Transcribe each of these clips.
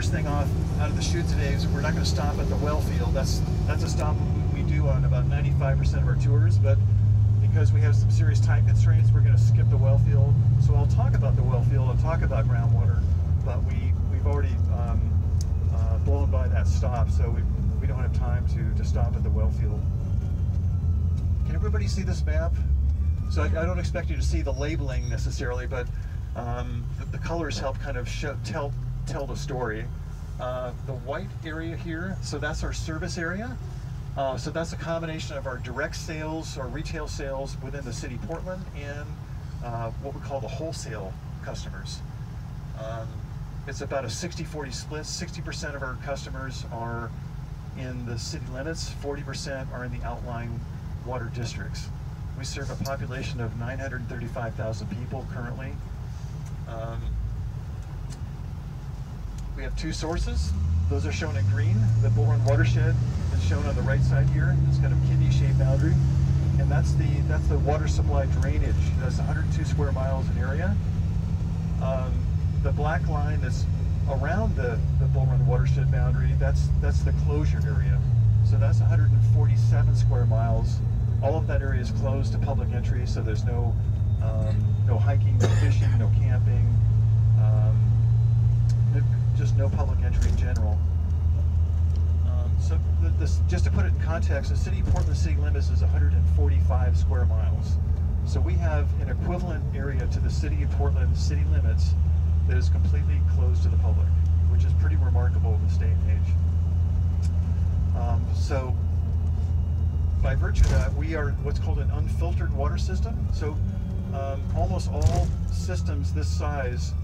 first thing off out of the chute today is we're not going to stop at the well field. That's a stop we do on about 95% of our tours, but because we have some serious time constraints, we're going to skip the well field. So I'll talk about the well field, I'll talk about groundwater, but we've already blown by that stop, so we don't have time to stop at the well field. Can everybody see this map? So I don't expect you to see the labeling necessarily, but the colors help kind of tell the story. The white area here, so that's our service area. So that's a combination of our direct sales or retail sales within the city of Portland and what we call the wholesale customers. It's about a 60-40 split. 60% of our customers are in the city limits, 40% are in the outlying water districts. We serve a population of 935,000 people currently. We have two sources. Those are shown in green. The Bull Run watershed is shown on the right side here. It's kind of kidney-shaped boundary, and that's the water supply drainage. That's 102 square miles in area. The black line that's around the Bull Run watershed boundary, that's the closure area. So that's 147 square miles. All of that area is closed to public entry, so there's no hiking, no fishing, no camping, just no public entry in general. So just to put it in context, the city of Portland city limits is 145 square miles. So we have an equivalent area to the city of Portland city limits that is completely closed to the public, which is pretty remarkable in this day and age. So by virtue of that, we are what's called an unfiltered water system. So almost all systems this size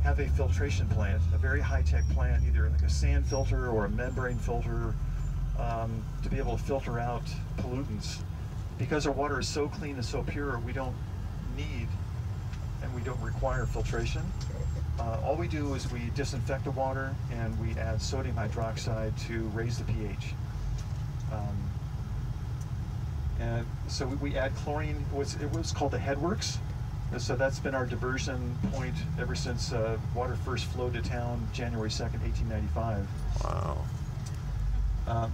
have a filtration plant, a very high-tech plant, either like a sand filter or a membrane filter, to be able to filter out pollutants. Because our water is so clean and so pure, we don't need and we don't require filtration. All we do is we disinfect the water and we add sodium hydroxide to raise the pH. And so we add chlorine. It was called the headworks. So that's been our diversion point ever since water first flowed to town January 2nd, 1895. Wow.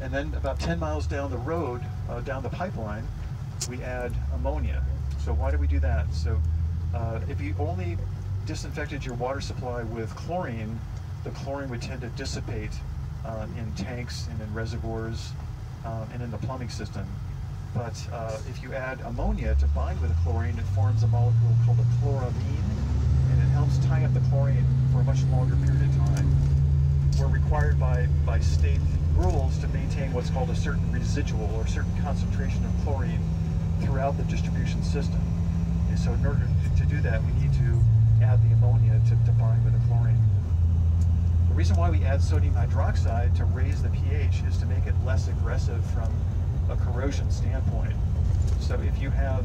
And then about 10 miles down the road, down the pipeline, we add ammonia. So why do we do that? So if you only disinfected your water supply with chlorine, the chlorine would tend to dissipate in tanks and in reservoirs and in the plumbing system. But if you add ammonia to bind with the chlorine, it forms a molecule called a chloramine, and it helps tie up the chlorine for a much longer period of time. We're required by state rules to maintain what's called a certain residual or certain concentration of chlorine throughout the distribution system. And so in order to do that, we need to add the ammonia to bind with the chlorine. The reason why we add sodium hydroxide to raise the pH is to make it less aggressive from a corrosion standpoint. So if you have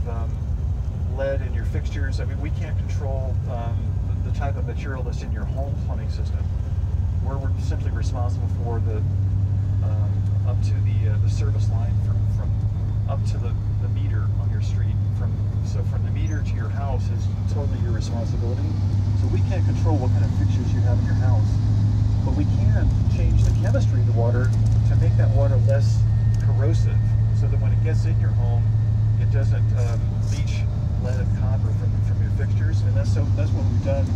lead in your fixtures, I mean, we can't control the type of material that's in your home plumbing system. We're simply responsible for the up to the service line from up to the meter on your street. So from the meter to your house is totally your responsibility. So we can't control what kind of fixtures you have in your house, but we can change the chemistry of the water to make that water less corrosive, so that when it gets in your home, it doesn't leach lead and copper from your fixtures. And that's what we've done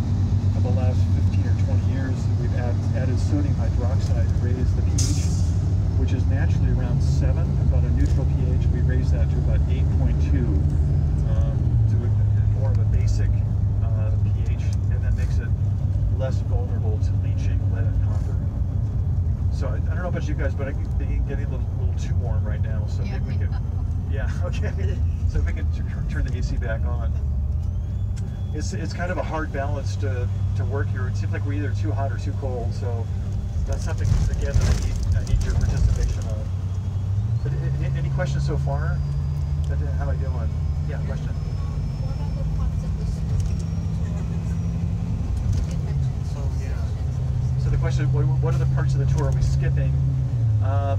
for the last 15 or 20 years. We've added sodium hydroxide to raise the pH, which is naturally around 7, about a neutral pH. We raise that to about 8.2, to more of a basic pH, and that makes it less vulnerable to leaching lead and copper. So I don't know about you guys, but I think it's getting a little too warm right now. So yeah, maybe we can, yeah, okay. So we can turn the AC back on. It's kind of a hard balance to work here. It seems like we're either too hot or too cold. So that's something again that I need your participation on. But any questions so far? How am I doing? Yeah, question. What are the parts of the Oh yeah. So the question, what are the parts of the tour are we skipping?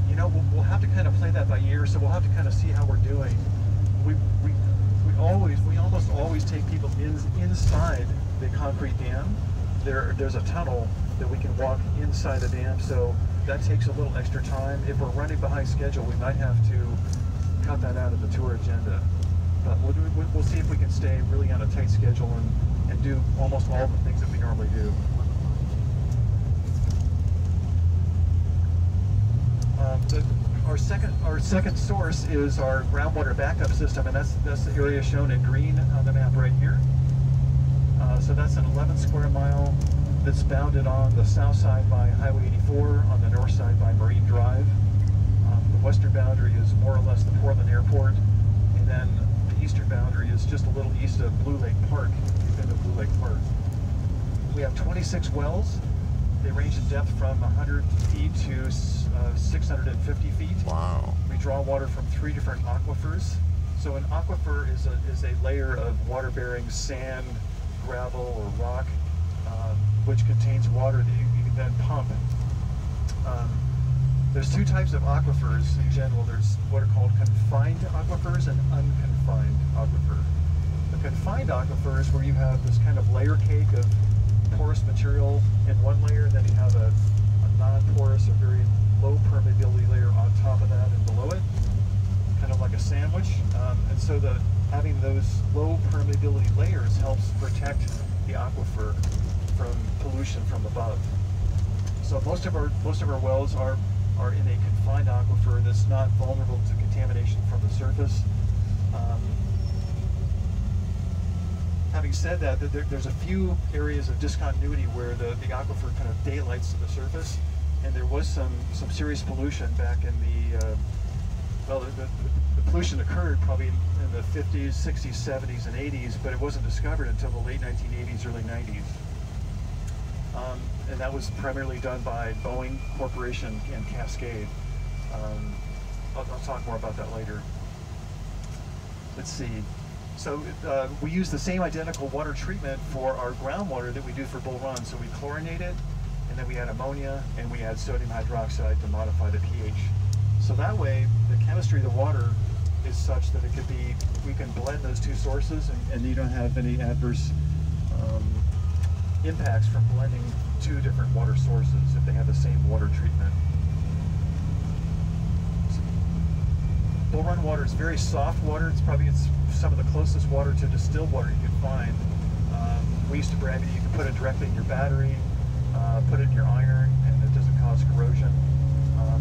You know, we'll have to kind of play that by ear, so we'll have to kind of see how we're doing. We almost always take people inside the concrete dam. There's a tunnel that we can walk inside the dam. So that takes a little extra time. If we're running behind schedule, we might have to cut that out of the tour agenda. But we'll see if we can stay really on a tight schedule and do almost all the things that we normally do. Our second source is our groundwater backup system, and that's the area shown in green on the map right here. So that's an 11 square mile that's bounded on the south side by Highway 84, on the north side by Marine Drive. The western boundary is more or less the Portland Airport, and then the eastern boundary is just a little east of Blue Lake Park. You've been to Blue Lake Park. We have 26 wells. They range in depth from 100 feet to 650 feet. Wow. We draw water from 3 different aquifers. So an aquifer is a layer of water-bearing sand, gravel, or rock, which contains water that you can then pump. There's 2 types of aquifers in general. There's what are called confined aquifers and unconfined aquifer. The confined aquifer is where you have this kind of layer cake of porous material in one layer, then you have a non-porous or very low permeability layer on top of that and below it, kind of like a sandwich. And so having those low permeability layers helps protect the aquifer from pollution from above. So most of our wells are in a confined aquifer that's not vulnerable to contamination from the surface. Having said that, there's a few areas of discontinuity where the aquifer kind of daylights to the surface, and there was some serious pollution back in the, the pollution occurred probably in the 50s, 60s, 70s, and 80s, but it wasn't discovered until the late 1980s, early 90s. And that was primarily done by Boeing Corporation and Cascade. I'll talk more about that later. Let's see. So we use the same identical water treatment for our groundwater that we do for Bull Run. So we chlorinate it, and then we add ammonia, and we add sodium hydroxide to modify the pH. So that way, the chemistry of the water is such that we can blend those 2 sources, and you don't have any adverse impacts from blending 2 different water sources if they have the same water treatment. Bull Run water is very soft water. It's some of the closest water to distilled water you can find. We used to brag that you can put it directly in your battery, put it in your iron, and it doesn't cause corrosion.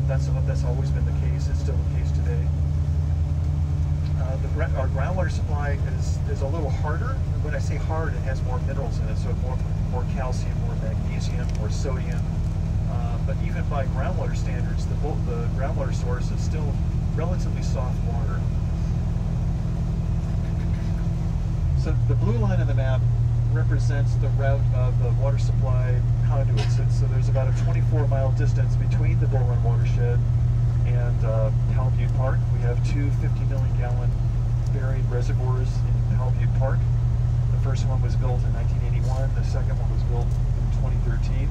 That's always been the case. It's still the case today. Our groundwater supply is a little harder. When I say hard, it has more minerals in it, so more calcium, more magnesium, more sodium. But even by groundwater standards, the groundwater source is still relatively soft water. So the blue line on the map represents the route of the water supply conduits. So there's about a 24-mile distance between the Bull Run watershed and Powell Butte Park. We have 2 50-million-gallon buried reservoirs in Powell Butte Park. The first one was built in 1981. The second one was built in 2013.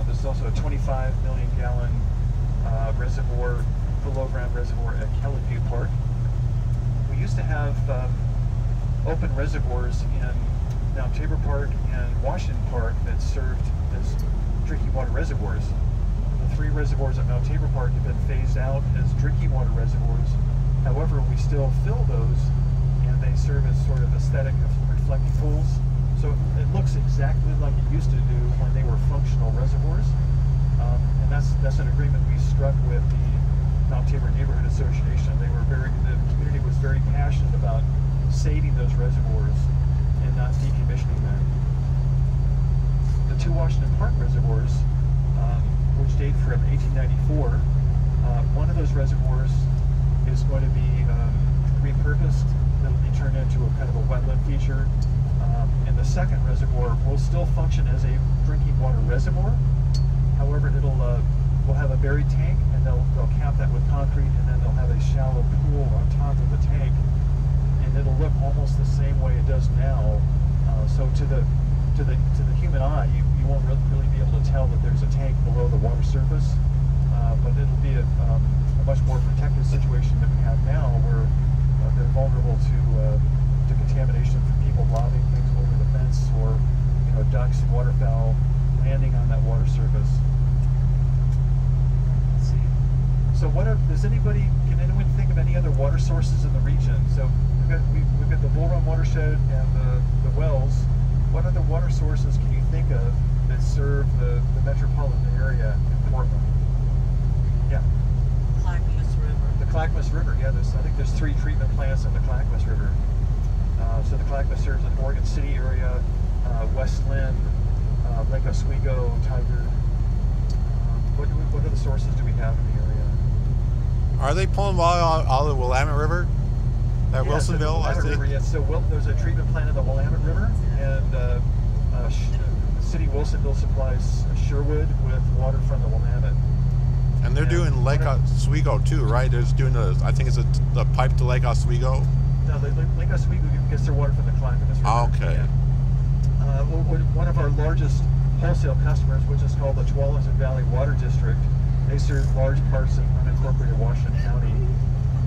There's also a 25-million-gallon reservoir, below-ground reservoir at Kelly Butte Park. We used to have open reservoirs in Mount Tabor Park and Washington Park that served as drinking water reservoirs. The 3 reservoirs at Mount Tabor Park have been phased out as drinking water reservoirs. However, we still fill those, and they serve as sort of aesthetic reflecting pools. So it looks exactly like it used to do when they were functional reservoirs. And that's an agreement we struck with the Mount Tabor Neighborhood Association. The community was very passionate about saving those reservoirs and not decommissioning them. The 2 Washington Park reservoirs, which date from 1894, one of those reservoirs is going to be repurposed. It'll be turned into a kind of a wetland feature. And the second reservoir will still function as a drinking water reservoir. However, we'll have a buried tank, and they'll cap that with concrete, and then they'll have a shallow pool on top of the tank, and it'll look almost the same way it does now. So to the human eye, you won't really be able to tell that there's a tank below the water surface, but it'll be a much more protected situation than we have now, where they're vulnerable to contamination from people lobbing things over the fence, or ducks and waterfowl landing on that water surface. Let's see. So can anyone think of any other water sources in the region? So we've got the Bull Run watershed and the wells. What other water sources can you think of that serve the metropolitan area in Portland? Yeah. Clackamas River. The Clackamas River, yeah. I think there's 3 treatment plants in the Clackamas River. So the Clackamas serves the Oregon City area, West Lynn, Lake Oswego, Tiger. What other sources do we have in the area? Are they pulling water out of the Willamette River at Yeah, so the Wilsonville? I Willamette think. River, yes. So there's a treatment plant in the Willamette River, and the city of Wilsonville supplies Sherwood with water from the Willamette. And they're doing Lake Oswego too, right? They're just doing I think it's the pipe to Lake Oswego. No, Lake Oswego gets their water from the Clackamas River. Oh, okay. Yeah. One of our largest wholesale customers, which is called the Tualatin Valley Water District, they serve large parts of unincorporated Washington County.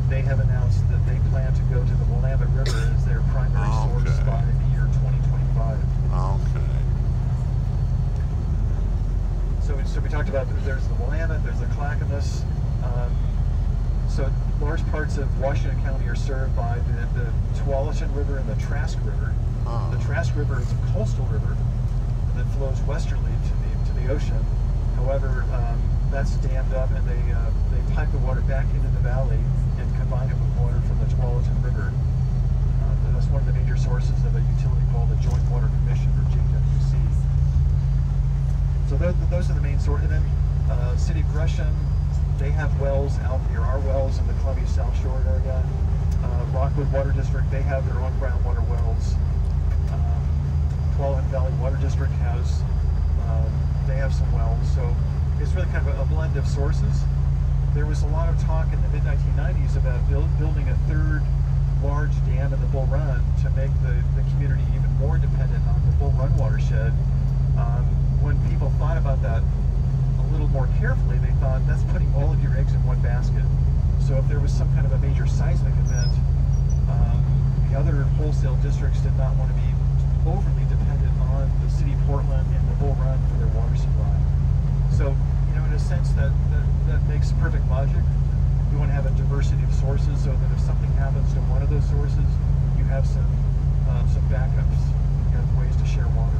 They have announced that they plan to go to the Willamette River as their primary source by the year 2025. Okay. So we talked about there's the Willamette, there's the Clackamas. So large parts of Washington County are served by the Tualatin River and the Trask River. The Trask River is a coastal river that flows westerly to the ocean. However, that's dammed up, and they pipe the water back into the valley and combine it with water from the Tualatin River. That's one of the major sources of a utility called the Joint Water Commission, or JWC. So those are the main sources. And then City of Gresham, they have wells out here. Our wells in the Columbia South Shore area. Rockwood Water District, they have their own groundwater wells. Tualatin Valley Water District they have some wells. So it's really kind of a blend of sources. There was a lot of talk in the mid-1990s about building a 3rd large dam in the Bull Run to make the community even more dependent on the Bull Run watershed. When people thought about that a little more carefully, they thought that's putting all of your eggs in one basket. So if there was some kind of a major seismic event, the other wholesale districts did not want to be overly dependent on the city of Portland and the Bull Run for their water supply. So, in a sense, that makes perfect logic. You want to have a diversity of sources so that if something happens to one of those sources, you have some backups. You have ways to share water.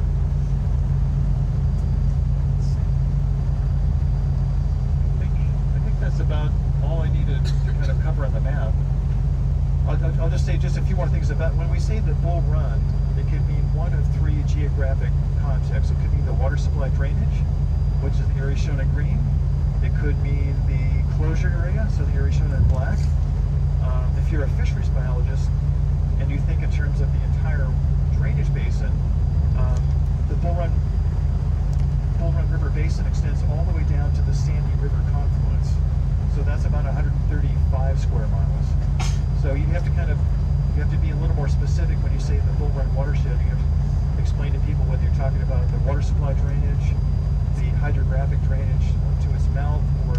I think that's about all I needed to kind of cover on the map. I'll just say just a few more things about when we say the Bull Run. It could mean one of 3 geographic contexts. It could mean the water supply drainage, which is the area shown in green. It could mean the closure area, so the area shown in black. If you're a fisheries biologist and you think in terms of the entire drainage basin, the Bull Run River Basin extends all the way down to the Sandy River confluence. So that's about 135 square miles. So you have to be a little more specific when you say the Bull Run watershed. You have to explain to people whether you're talking about the water supply drainage, the hydrographic drainage to its mouth, or